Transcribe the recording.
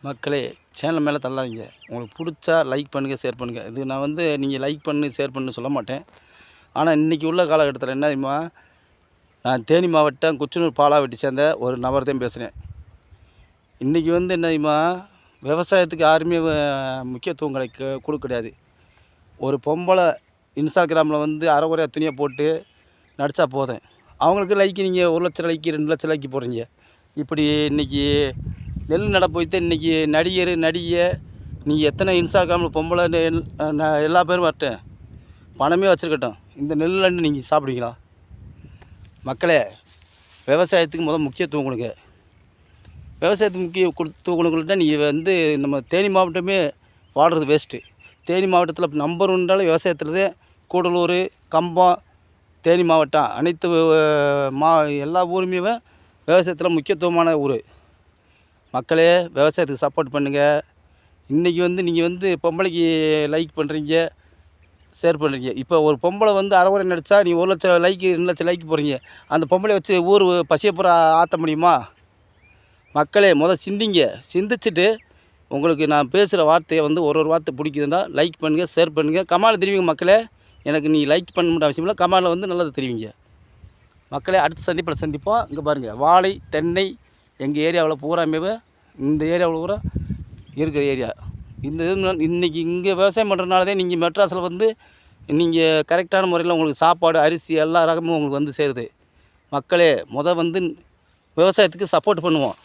மக்களே, சேனல் மேலே தள்ளாதீங்க. உங்களுக்கு பிடிச்சா லைக் பண்ணுங்கள், ஷேர் பண்ணுங்கள். இது நான் வந்து நீங்கள் லைக் பண்ணு, ஷேர் பண்ணு சொல்ல மாட்டேன். ஆனால் இன்றைக்கி உள்ள காலகட்டத்தில் என்ன தெரியுமா, நான் தேனி மாவட்டம் குச்சனூர் பாலாவட்டி சேர்ந்த ஒரு நபர் தான் பேசுகிறேன். இன்றைக்கி வந்து என்ன தெரியுமா, விவசாயத்துக்கு யாருமே முக்கியத்துவம் கொடுக்க கிடையாது. ஒரு பொம்பளை இன்ஸ்டாகிராமில் வந்து அரைகுறையாக துணியை போட்டு நடித்தா போதும், அவங்களுக்கு லைக்கு நீங்கள் 1 லட்சம் லைக்கு 2 லட்சம் லைக்கு போடுறீங்க. இப்படி இன்றைக்கி நெல் நட போய்த்து இன்றைக்கி நடிகர் நடிகை நீங்கள் எத்தனை இன்ஸ்டாகிராமில் பொம்பளை எல்லா பேரும் வரட்டும், பணமே வச்சுருக்கட்டும், இந்த நெல்லுன்னு நீங்கள் சாப்பிடுவீங்களா? மக்களே, விவசாயத்துக்கு முக்கியத்துவம் கொடுங்க. விவசாயத்துக்கு முக்கியத்துவம் கொடுக்கலட்டா நீங்கள் வந்து நம்ம தேனி மாவட்டமே வாடுறது வேஸ்ட்டு. தேனி மாவட்டத்தில் நம்பர் 1 விவசாயத்தில் கூடலூர், கம்பம், தேனி மாவட்டம் அனைத்து எல்லா ஊருமே விவசாயத்தில் முக்கியத்துவமான ஊர். மக்களே, விவசாயத்துக்கு சப்போர்ட் பண்ணுங்கள். இன்றைக்கி வந்து நீங்கள் வந்து பொம்பளைக்கு லைக் பண்ணுறீங்க, ஷேர் பண்ணுறீங்க. இப்போ ஒரு பொம்பளை வந்து அரைகுறை நடித்தா நீ 1 லட்சம் லைக்கு 2 லட்சம் லைக் போடுறீங்க. அந்த பொம்பளை வச்சு ஊர் பசியப்புறம் ஆற்ற முடியுமா? மக்களே, சிந்திங்க. சிந்திச்சுட்டு உங்களுக்கு நான் பேசுகிற வார்த்தையை வந்து ஒரு வார்த்தை பிடிக்குதுன்னா லைக் பண்ணுங்கள், ஷேர் பண்ணுங்கள், கமெண்ட் தெரிவிங்க. மக்களே, எனக்கு நீ லைக் பண்ண முடியாத அவசியம் இல்லை, கமெண்டில் வந்து நல்லது தெரிவிங்க. மக்களே, அடுத்த சந்திப்பில் சந்திப்போம். இங்கே பாருங்கள், வாழை தென்னை எங்கள் ஏரியாவில் பூராமே இந்த ஏரியாவில் பூரா இருக்கிற ஏரியா. இந்த இது இன்றைக்கி இங்கே விவசாயம் பண்ணுறதுனால தான் நீங்கள் மெட்ராஸில் வந்து நீங்கள் கரெக்டான முறையில் உங்களுக்கு சாப்பாடு, அரிசி எல்லா ரகமும் உங்களுக்கு வந்து சேருது. மக்களே, வந்து விவசாயத்துக்கு சப்போர்ட் பண்ணுவோம்.